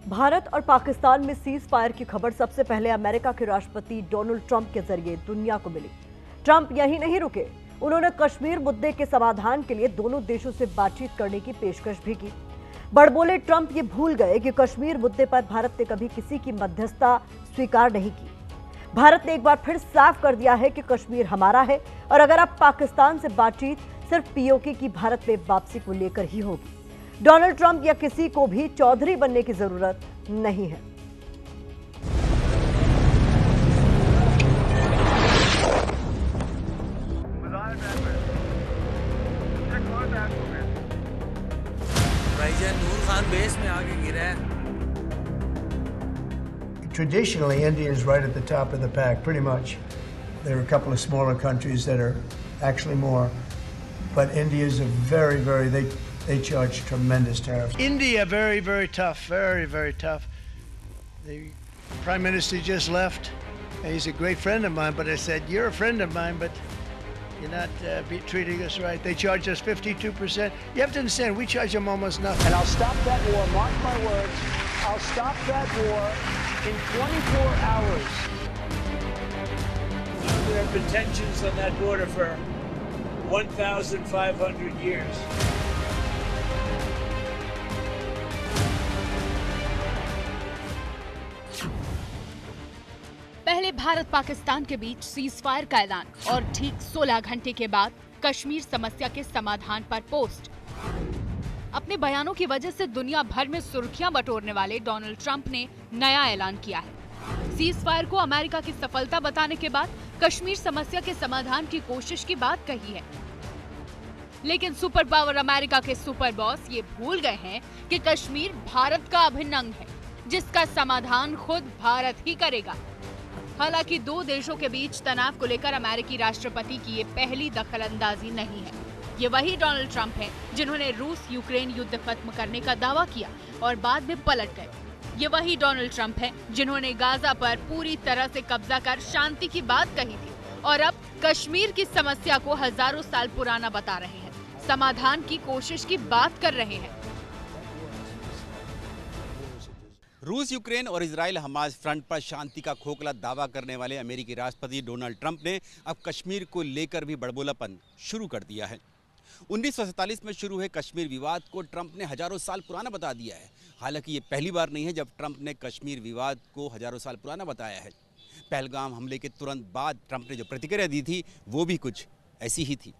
भारत और पाकिस्तान में cease fire की खबर सबसे पहले अमेरिका के राष्ट्रपति डोनाल्ड ट्रंप के जरिए दुनिया को मिली। ट्रंप यहीं नहीं रुके, उन्होंने कश्मीर मुद्दे के समाधान के लिए दोनों देशों से बातचीत करने की पेशकश भी की। बड़बोले ट्रंप ये भूल गए कि कश्मीर मुद्दे पर भारत ने कभी किसी की मध्यस्थता स्वीकार नहीं की। भारत ने एक बार फिर साफ कर दिया है कि कश्मीर हमारा है और अगर अब पाकिस्तान से बातचीत सिर्फ पीओके की भारत में वापसी को लेकर ही होगी। डोनाल्ड ट्रंप या किसी को भी चौधरी बनने की जरूरत नहीं है। नूर खान बेस में आगे गिरा है। Traditionally, India is right at the top of the pack, pretty much. There are a couple of smaller countries that are actually more, but India is a they charge tremendous tariffs. India, very, very tough, very, very tough. The Prime Minister just left. He's a great friend of mine, but I said, you're a friend of mine, but you're not treating us right. They charge us 52%. You have to understand, we charge them almost nothing. And I'll stop that war, mark my words, I'll stop that war in 24 hours. There have been tensions on that border for 1,500 years. पहले भारत पाकिस्तान के बीच cease fire का ऐलान और ठीक 16 घंटे के बाद कश्मीर समस्या के समाधान पर पोस्ट। अपने बयानों की वजह से दुनिया भर में सुर्खियां बटोरने वाले डोनाल्ड ट्रंप ने नया ऐलान किया है। सीज फायर को अमेरिका की सफलता बताने के बाद कश्मीर समस्या के समाधान की कोशिश की बात कही है। लेकिन सुपर पावर अमेरिका के सुपर बॉस ये भूल गए हैं कि कश्मीर भारत का अभिन्न अंग है, जिसका समाधान खुद भारत ही करेगा। हालांकि दो देशों के बीच तनाव को लेकर अमेरिकी राष्ट्रपति की ये पहली दखलंदाजी नहीं है। ये वही डोनाल्ड ट्रंप हैं जिन्होंने रूस यूक्रेन युद्ध खत्म करने का दावा किया और बाद में पलट गए। ये वही डोनाल्ड ट्रंप हैं जिन्होंने गाजा पर पूरी तरह से कब्जा कर शांति की बात कही थी और अब कश्मीर की समस्या को हजारों साल पुराना बता रहे हैं, समाधान की कोशिश की बात कर रहे हैं। रूस यूक्रेन और इजराइल हमास फ्रंट पर शांति का खोखला दावा करने वाले अमेरिकी राष्ट्रपति डोनाल्ड ट्रंप ने अब कश्मीर को लेकर भी बड़बोलापन शुरू कर दिया है। 1947 में शुरू हुए कश्मीर विवाद को ट्रंप ने हजारों साल पुराना बता दिया है। हालांकि ये पहली बार नहीं है जब ट्रंप ने कश्मीर विवाद को हजारों साल पुराना बताया है। पहलगाम हमले के तुरंत बाद ट्रंप ने जो प्रतिक्रिया दी थी वो भी कुछ ऐसी ही थी।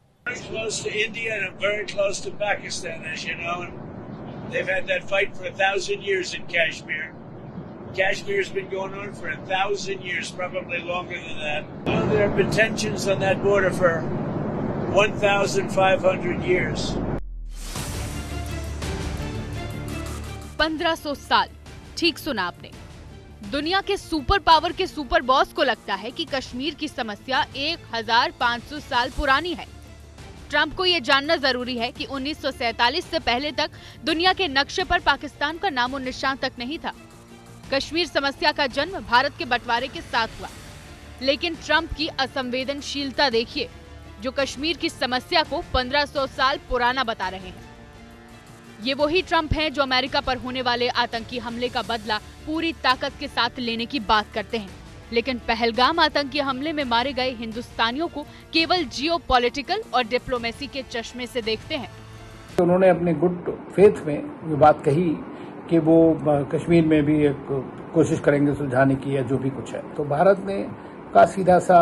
They've had that fight for 1,000 years in Kashmir. Kashmir's been going on for 1,000 years, probably longer than that. There have been tensions on that border for 1,500 years. 1500 साल, ठीक सुना आपने। दुनिया के सुपर पावर के सुपर बॉस को लगता है कि कश्मीर की समस्या 1,500 साल पुरानी है। ट्रंप को यह जानना जरूरी है कि 1947 से पहले तक दुनिया के नक्शे पर पाकिस्तान का नामो निशान तक नहीं था। कश्मीर समस्या का जन्म भारत के बंटवारे के साथ हुआ, लेकिन ट्रंप की असंवेदनशीलता देखिए, जो कश्मीर की समस्या को 1500 साल पुराना बता रहे हैं। ये वही ट्रंप हैं जो अमेरिका पर होने वाले आतंकी हमले का बदला पूरी ताकत के साथ लेने की बात करते हैं, लेकिन पहलगाम आतंकी हमले में मारे गए हिंदुस्तानियों को केवल जियोपॉलिटिकल और डिप्लोमेसी के चश्मे से देखते हैं। उन्होंने अपने गुड फेथ में ये बात कही कि वो कश्मीर में भी एक कोशिश करेंगे सुलझाने की या जो भी कुछ है। तो भारत ने का सीधा सा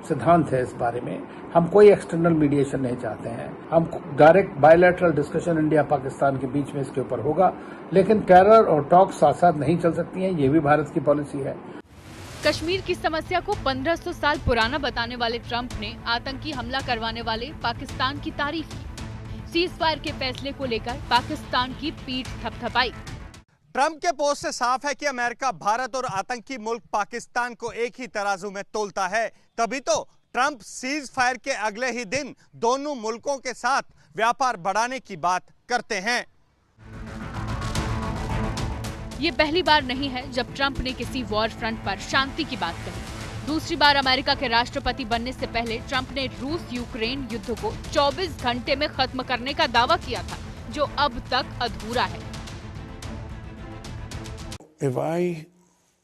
सिद्धांत है इस बारे में, हम कोई एक्सटर्नल मीडिएशन नहीं चाहते हैं। हम direct bilateral discussion India Pakistan के बीच में इसके ऊपर होगा, लेकिन टेरर और टॉक साथ साथ नहीं चल सकती हैं, ये भी भारत की पॉलिसी है। कश्मीर की समस्या को 1500 साल पुराना बताने वाले ट्रंप ने आतंकी हमला करवाने वाले पाकिस्तान की तारीफ की। सीज फायर के फैसले को लेकर पाकिस्तान की पीठ थपथपाई। ट्रंप के पोस्ट से साफ है कि अमेरिका भारत और आतंकी मुल्क पाकिस्तान को एक ही तराजू में तोलता है। तभी तो ट्रंप सीज फायर के अगले ही दिन दोनों मुल्कों के साथ व्यापार बढ़ाने की बात करते हैं। ये पहली बार नहीं है जब ट्रंप ने किसी वॉर फ्रंट पर शांति की बात कही। दूसरी बार अमेरिका के राष्ट्रपति बनने से पहले ट्रंप ने रूस यूक्रेन युद्ध को 24 घंटे में खत्म करने का दावा किया था, जो अब तक अधूरा है। if I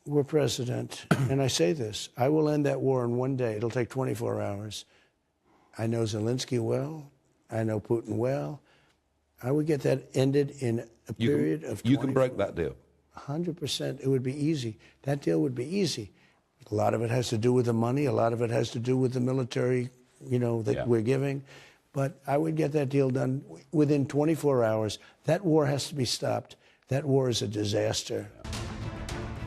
were president, and I say this, I will end that war in one day. It'll take 24 hours. I know Zelensky well. I know Putin well. I would get that ended in a period of 24 You can break that deal. 100%. It would be easy. That deal would be easy. A lot of it has to do with the money. A lot of it has to do with the military, that we're giving. But I would get that deal done within 24 hours. That war has to be stopped. That war is a disaster.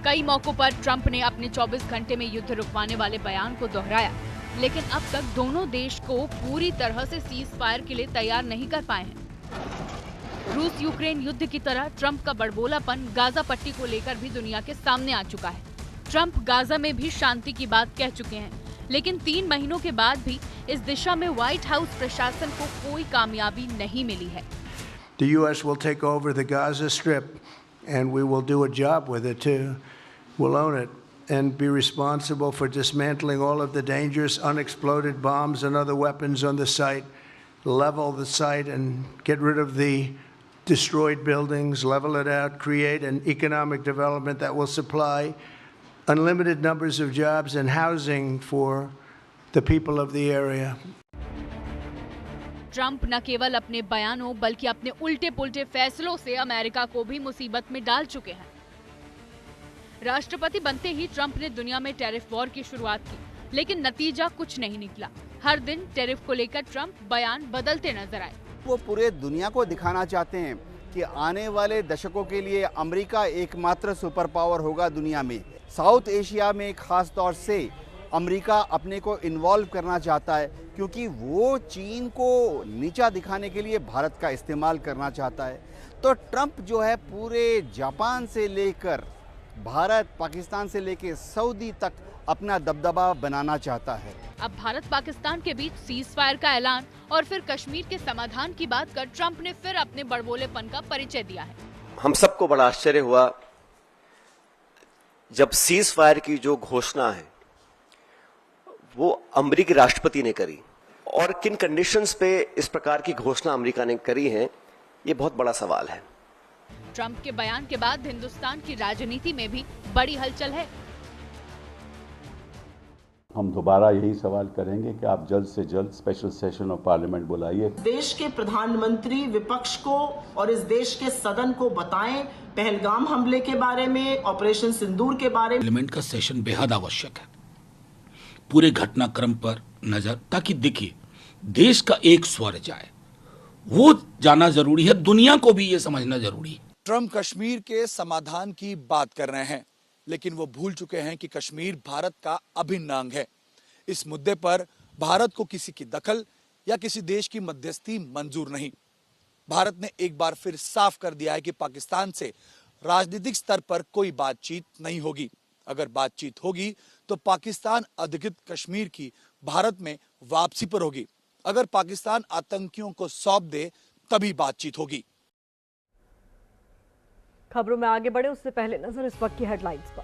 कई मौकों पर Trump ने अपने 24 घंटे में युद्ध रुकवाने वाले बयान को दोहराया, लेकिन अब तक दोनों देश को पूरी तरह से सीज फायर के लिए तैयार नहीं कर पाए हैं। रूस यूक्रेन युद्ध की तरह ट्रंप का बड़बोलापन गाजा पट्टी को लेकर भी दुनिया के सामने आ चुका है। ट्रंप गाजा में भी शांति की बात कह चुके हैं, लेकिन 3 महीनों के बाद भी इस दिशा में व्हाइट हाउस प्रशासन को कोई कामयाबी नहीं मिली है। The U.S. will take over the Gaza Strip, and we will do a job with it too. We'll own it and be responsible for dismantling all of the dangerous unexploded bombs and other weapons on the site, level the site and get rid of the destroyed buildings, level it out, create an economic development that will supply unlimited numbers of jobs and housing for the people of the area. Trump न केवल अपने बयानों बल्कि अपने उल्टे पुल्टे फैसलों से America को भी मुसीबत में डाल चुके हैं। राष्ट्रपति बनते ही ट्रंप ने दुनिया में टैरिफ वॉर की शुरुआत की, लेकिन नतीजा कुछ नहीं निकला। हर दिन टैरिफ को लेकर ट्रंप बयान बदलते नजर आए। वो पूरे दुनिया को दिखाना चाहते हैं कि आने वाले दशकों के लिए अमेरिका एकमात्र सुपर पावर होगा दुनिया में। साउथ एशिया में खास तौर से अमेरिका अपने को इन्वॉल्व करना चाहता है, क्योंकि वो चीन को नीचा दिखाने के लिए भारत का इस्तेमाल करना चाहता है। तो ट्रंप जो है पूरे जापान से लेकर भारत, पाकिस्तान से लेकर सऊदी तक अपना दबदबा बनाना चाहता है। अब भारत पाकिस्तान के बीच सीज फायर का ऐलान और फिर कश्मीर के समाधान की बात कर ट्रंप ने फिर अपने बड़बोलेपन का परिचय दिया है। हम सबको बड़ा आश्चर्य हुआ जब सीज फायर की जो घोषणा है वो अमेरिकी राष्ट्रपति ने करी, और किन कंडीशंस पे इस प्रकार की घोषणा अमेरिका ने करी है, ये बहुत बड़ा सवाल है। ट्रंप के बयान के बाद हिंदुस्तान की राजनीति में भी बड़ी हलचल है। हम दोबारा यही सवाल करेंगे कि आप जल्द से जल्द स्पेशल सेशन ऑफ पार्लियामेंट बुलाइए। देश के प्रधानमंत्री विपक्ष को और इस देश के सदन को बताएं पहलगाम हमले के बारे में, ऑपरेशन सिंदूर के बारे में। पार्लियामेंट का सेशन बेहद आवश्यक है, पूरे घटनाक्रम पर नजर, ताकि देखिए देश का एक स्वर जाए, वो जाना जरूरी है, दुनिया को भी ये समझना जरूरी है। ट्रंप कश्मीर के समाधान की बात कर रहे हैं, लेकिन वो भूल चुके हैं कि कश्मीर भारत का अभिन्न अंग है। इस मुद्दे पर भारत को किसी की दखल या किसी देश की मध्यस्थी मंजूर नहीं। भारत ने एक बार फिर साफ कर दिया है कि पाकिस्तान से राजनीतिक स्तर पर कोई बातचीत नहीं होगी। अगर बातचीत होगी तो पाकिस्तान अधिकृत कश्मीर की भारत में वापसी पर होगी। अगर पाकिस्तान आतंकियों को सौंप दे तभी बातचीत होगी। खबरों में आगे बढ़े उससे पहले नजर इस वक्त की हेडलाइंस पर।